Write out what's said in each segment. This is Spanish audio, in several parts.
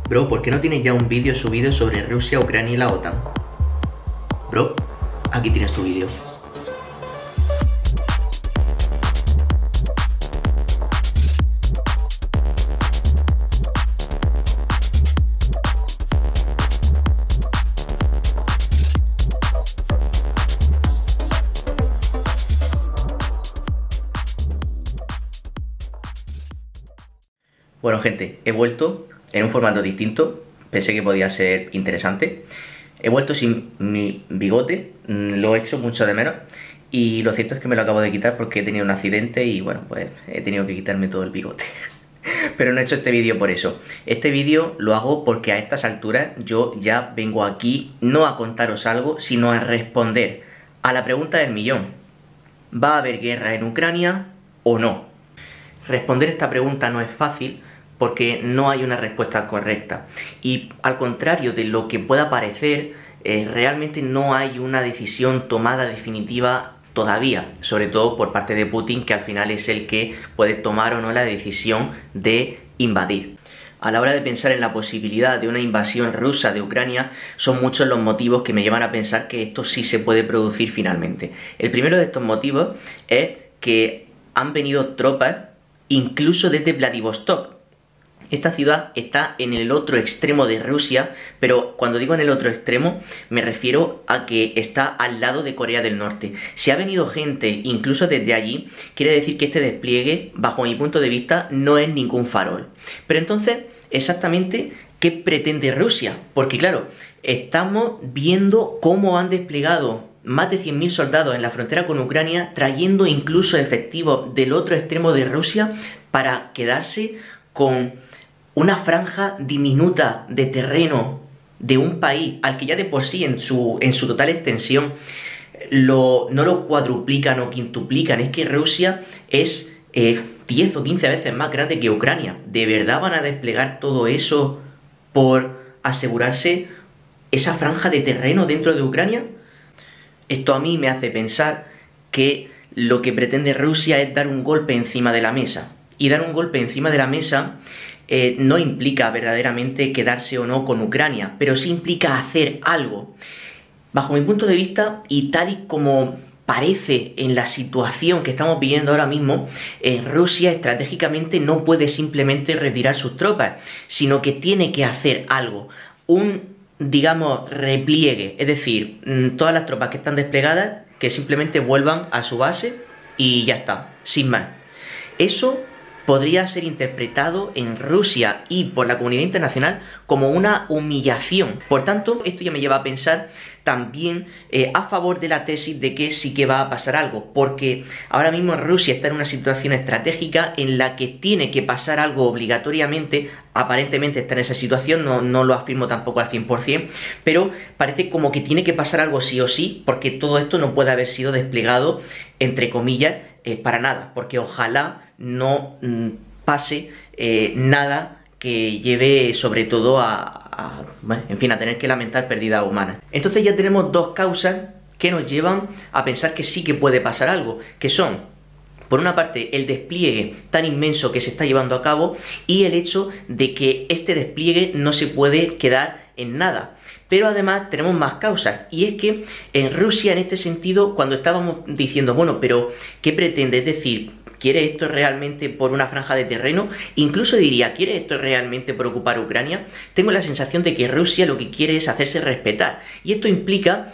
Bro, ¿por qué no tienes ya un vídeo subido sobre Rusia, Ucrania y la OTAN? Bro, aquí tienes tu vídeo. Bueno, gente, he vuelto en un formato distinto. Pensé que podía ser interesante. He vuelto sin mi bigote, lo he hecho mucho de menos. Y lo cierto es que me lo acabo de quitar porque he tenido un accidente y bueno, pues he tenido que quitarme todo el bigote. Pero no he hecho este vídeo por eso. Este vídeo lo hago porque a estas alturas yo ya vengo aquí no a contaros algo, sino a responder a la pregunta del millón. ¿Va a haber guerra en Ucrania o no? Responder esta pregunta no es fácil porque no hay una respuesta correcta. Y al contrario de lo que pueda parecer, realmente no hay una decisión tomada definitiva todavía, sobre todo por parte de Putin, que al final es el que puede tomar o no la decisión de invadir. A la hora de pensar en la posibilidad de una invasión rusa de Ucrania, son muchos los motivos que me llevan a pensar que esto sí se puede producir finalmente. El primero de estos motivos es que han venido tropas incluso desde Vladivostok. Esta ciudad está en el otro extremo de Rusia, pero cuando digo en el otro extremo me refiero a que está al lado de Corea del Norte. Si ha venido gente incluso desde allí, quiere decir que este despliegue, bajo mi punto de vista, no es ningún farol. Pero entonces, exactamente, ¿qué pretende Rusia? Porque claro, estamos viendo cómo han desplegado más de 100.000 soldados en la frontera con Ucrania, trayendo incluso efectivos del otro extremo de Rusia para quedarse con una franja diminuta de terreno de un país al que ya de por sí en su total extensión no lo cuadruplican o quintuplican. Es que Rusia es 10 o 15 veces más grande que Ucrania. ¿De verdad van a desplegar todo eso por asegurarse esa franja de terreno dentro de Ucrania? Esto a mí me hace pensar que lo que pretende Rusia es dar un golpe encima de la mesa. Y dar un golpe encima de la mesa no implica verdaderamente quedarse o no con Ucrania, pero sí implica hacer algo. Bajo mi punto de vista, y tal y como parece en la situación que estamos viviendo ahora mismo, Rusia estratégicamente no puede simplemente retirar sus tropas, sino que tiene que hacer algo. Digamos, repliegue, es decir, todas las tropas que están desplegadas que simplemente vuelvan a su base y ya está, sin más. Eso podría ser interpretado en Rusia y por la comunidad internacional como una humillación. Por tanto, esto ya me lleva a pensar también a favor de la tesis de que sí que va a pasar algo, porque ahora mismo Rusia está en una situación estratégica en la que tiene que pasar algo obligatoriamente. Aparentemente está en esa situación, no lo afirmo tampoco al 100%, pero parece como que tiene que pasar algo sí o sí, porque todo esto no puede haber sido desplegado, entre comillas, para nada, porque ojalá no pase nada que lleve sobre todo en fin, a tener que lamentar pérdidas humanas. Entonces ya tenemos dos causas que nos llevan a pensar que sí que puede pasar algo, que son, por una parte, el despliegue tan inmenso que se está llevando a cabo y el hecho de que este despliegue no se puede quedar en nada. Pero además tenemos más causas, y es que en Rusia, en este sentido, cuando estábamos diciendo, bueno, pero ¿qué pretende? Es decir, ¿quiere esto realmente por una franja de terreno? Incluso diría, ¿quiere esto realmente por ocupar Ucrania? Tengo la sensación de que Rusia lo que quiere es hacerse respetar, y esto implica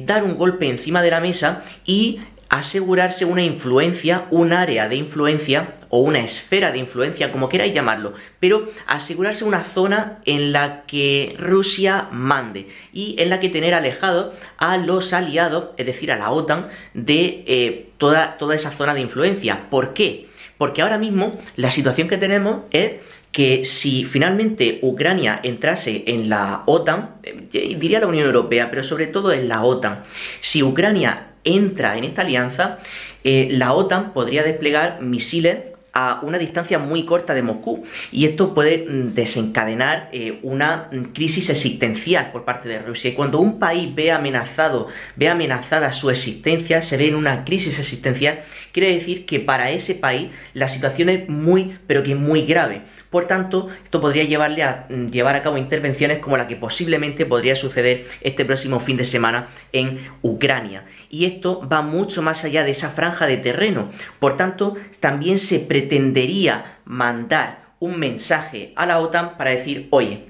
dar un golpe encima de la mesa y asegurarse una influencia, un área de influencia o una esfera de influencia, como queráis llamarlo, pero asegurarse una zona en la que Rusia mande y en la que tener alejados a los aliados, es decir, a la OTAN, de toda esa zona de influencia. ¿Por qué? Porque ahora mismo la situación que tenemos es que si finalmente Ucrania entrase en la OTAN, diría la Unión Europea, pero sobre todo en la OTAN, si Ucrania entra en esta alianza, la OTAN podría desplegar misiles a una distancia muy corta de Moscú, y esto puede desencadenar una crisis existencial por parte de Rusia. Y cuando un país ve amenazada su existencia, se ve en una crisis existencial, quiere decir que para ese país la situación es muy, pero que muy grave. Por tanto, esto podría llevarle a llevar a cabo intervenciones como la que posiblemente podría suceder este próximo fin de semana en Ucrania. Y esto va mucho más allá de esa franja de terreno. Por tanto, también se pretendería mandar un mensaje a la OTAN para decir, oye,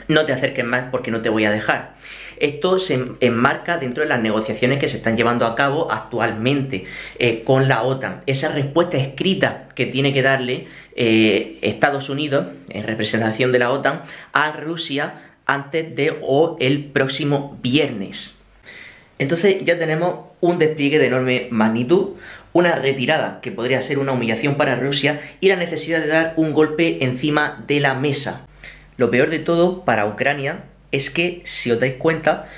no te acerques más porque no te voy a dejar. Esto se enmarca dentro de las negociaciones que se están llevando a cabo actualmente con la OTAN. Esa respuesta escrita que tiene que darle Estados Unidos, en representación de la OTAN, a Rusia antes de o el próximo viernes. Entonces ya tenemos un despliegue de enorme magnitud, una retirada que podría ser una humillación para Rusia y la necesidad de dar un golpe encima de la mesa. Lo peor de todo para Ucrania es que, si os dais cuenta,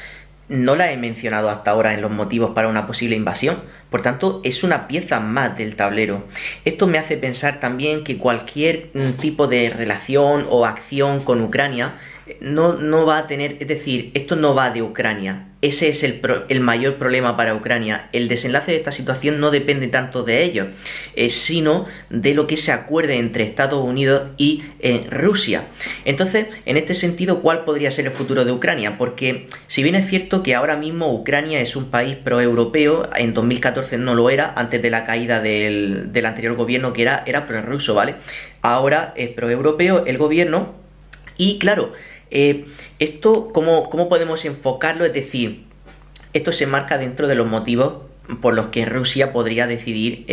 no la he mencionado hasta ahora en los motivos para una posible invasión. Por tanto, es una pieza más del tablero. Esto me hace pensar también que cualquier tipo de relación o acción con Ucrania no va a tener, es decir, esto no va de Ucrania. Ese es el mayor problema para Ucrania. El desenlace de esta situación no depende tanto de ellos, sino de lo que se acuerde entre Estados Unidos y Rusia. Entonces, en este sentido, ¿cuál podría ser el futuro de Ucrania? Porque si bien es cierto que ahora mismo Ucrania es un país proeuropeo, en 2014 no lo era, antes de la caída del anterior gobierno que era prorruso, ¿vale? Ahora es proeuropeo el gobierno y claro, esto, ¿cómo podemos enfocarlo? Es decir, esto se marca dentro de los motivos por los que Rusia podría decidir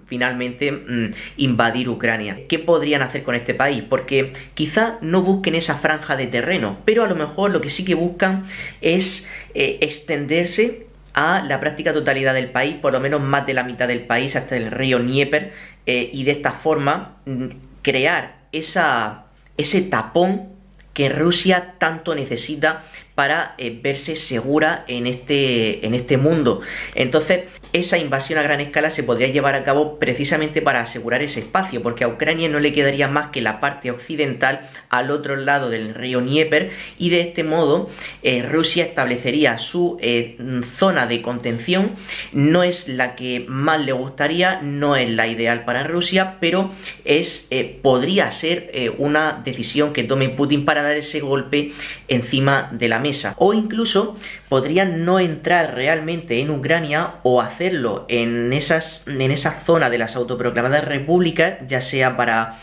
finalmente invadir Ucrania. ¿Qué podrían hacer con este país? Porque quizá no busquen esa franja de terreno, pero a lo mejor lo que sí que buscan es extenderse a la práctica totalidad del país, por lo menos más de la mitad del país, hasta el río Dnieper, y de esta forma crear ese tapón que Rusia tanto necesita para verse segura en este mundo. Entonces, esa invasión a gran escala se podría llevar a cabo precisamente para asegurar ese espacio, porque a Ucrania no le quedaría más que la parte occidental al otro lado del río Dnieper, y de este modo Rusia establecería su zona de contención. No es la que más le gustaría, no es la ideal para Rusia, pero podría ser una decisión que tome Putin para dar ese golpe encima de la mesa. O incluso podrían no entrar realmente en Ucrania o hacerlo en esa zona de las autoproclamadas repúblicas, ya sea para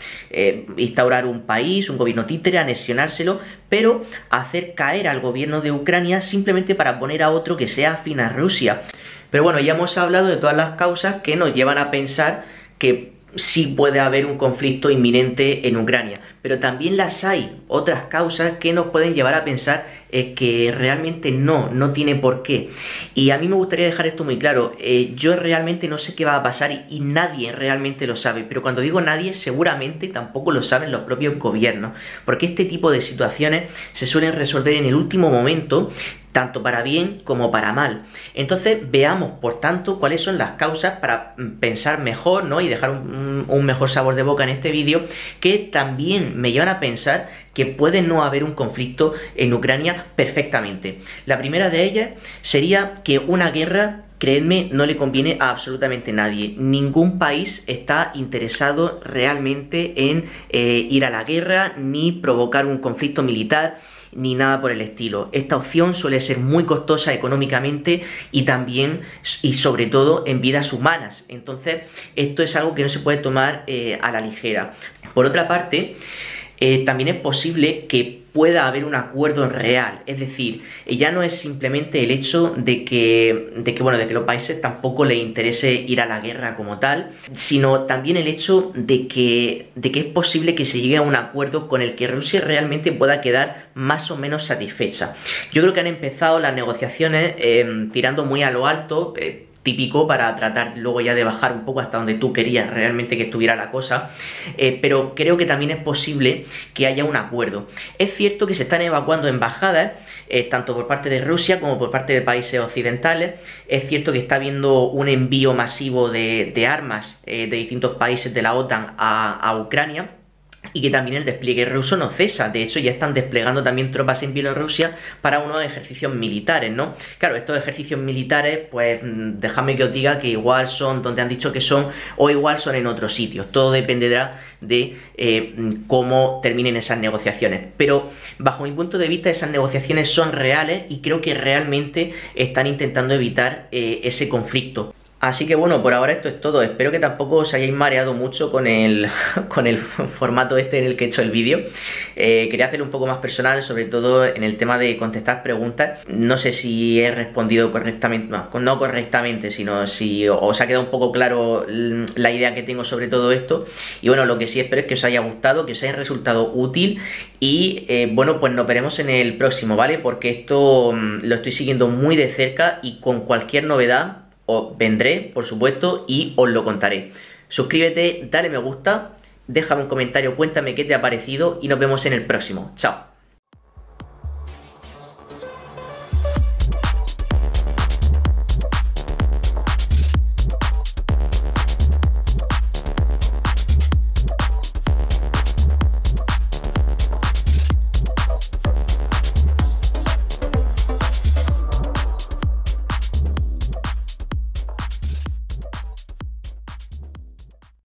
instaurar un país, un gobierno títere, anexionárselo, pero hacer caer al gobierno de Ucrania simplemente para poner a otro que sea afín a Rusia. Pero bueno, ya hemos hablado de todas las causas que nos llevan a pensar que sí puede haber un conflicto inminente en Ucrania, pero también las hay otras causas que nos pueden llevar a pensar que realmente no tiene por qué. Y a mí me gustaría dejar esto muy claro. Yo realmente no sé qué va a pasar y nadie realmente lo sabe, pero cuando digo nadie, seguramente tampoco lo saben los propios gobiernos, porque este tipo de situaciones se suelen resolver en el último momento, tanto para bien como para mal. Entonces veamos, por tanto, cuáles son las causas para pensar mejor, ¿no? Y dejar un mejor sabor de boca en este vídeo, que también me llevan a pensar que puede no haber un conflicto en Ucrania perfectamente. La primera de ellas sería que una guerra, creedme, no le conviene a absolutamente nadie. Ningún país está interesado realmente en ir a la guerra, ni provocar un conflicto militar, ni nada por el estilo. Esta opción suele ser muy costosa económicamente y también y sobre todo en vidas humanas. Entonces, esto es algo que no se puede tomar a la ligera. Por otra parte, también es posible que pueda haber un acuerdo real, es decir, ya no es simplemente el hecho de que los países tampoco les interese ir a la guerra como tal, sino también el hecho de que es posible que se llegue a un acuerdo con el que Rusia realmente pueda quedar más o menos satisfecha. Yo creo que han empezado las negociaciones tirando muy a lo alto, típico para tratar luego ya de bajar un poco hasta donde tú querías realmente que estuviera la cosa, pero creo que también es posible que haya un acuerdo. Es cierto que se están evacuando embajadas, tanto por parte de Rusia como por parte de países occidentales. Es cierto que está habiendo un envío masivo de armas de distintos países de la OTAN a Ucrania. y que también el despliegue ruso no cesa. De hecho, ya están desplegando también tropas en Bielorrusia para unos ejercicios militares, ¿no? Claro, estos ejercicios militares, pues dejadme que os diga que igual son donde han dicho que son o igual son en otros sitios. Todo dependerá de cómo terminen esas negociaciones. Pero bajo mi punto de vista, esas negociaciones son reales y creo que realmente están intentando evitar ese conflicto. Así que bueno, por ahora esto es todo. Espero que tampoco os hayáis mareado mucho con el, con el formato este en el que he hecho el vídeo. Quería hacerlo un poco más personal, sobre todo en el tema de contestar preguntas. No sé si he respondido correctamente, no correctamente, sino si os ha quedado un poco claro la idea que tengo sobre todo esto. Y bueno, lo que sí espero es que os haya gustado, que os haya resultado útil. Y bueno, pues nos veremos en el próximo, ¿vale? Porque esto lo estoy siguiendo muy de cerca y con cualquier novedad os vendré, por supuesto, y os lo contaré. Suscríbete, dale me gusta, déjame un comentario, cuéntame qué te ha parecido y nos vemos en el próximo. Chao.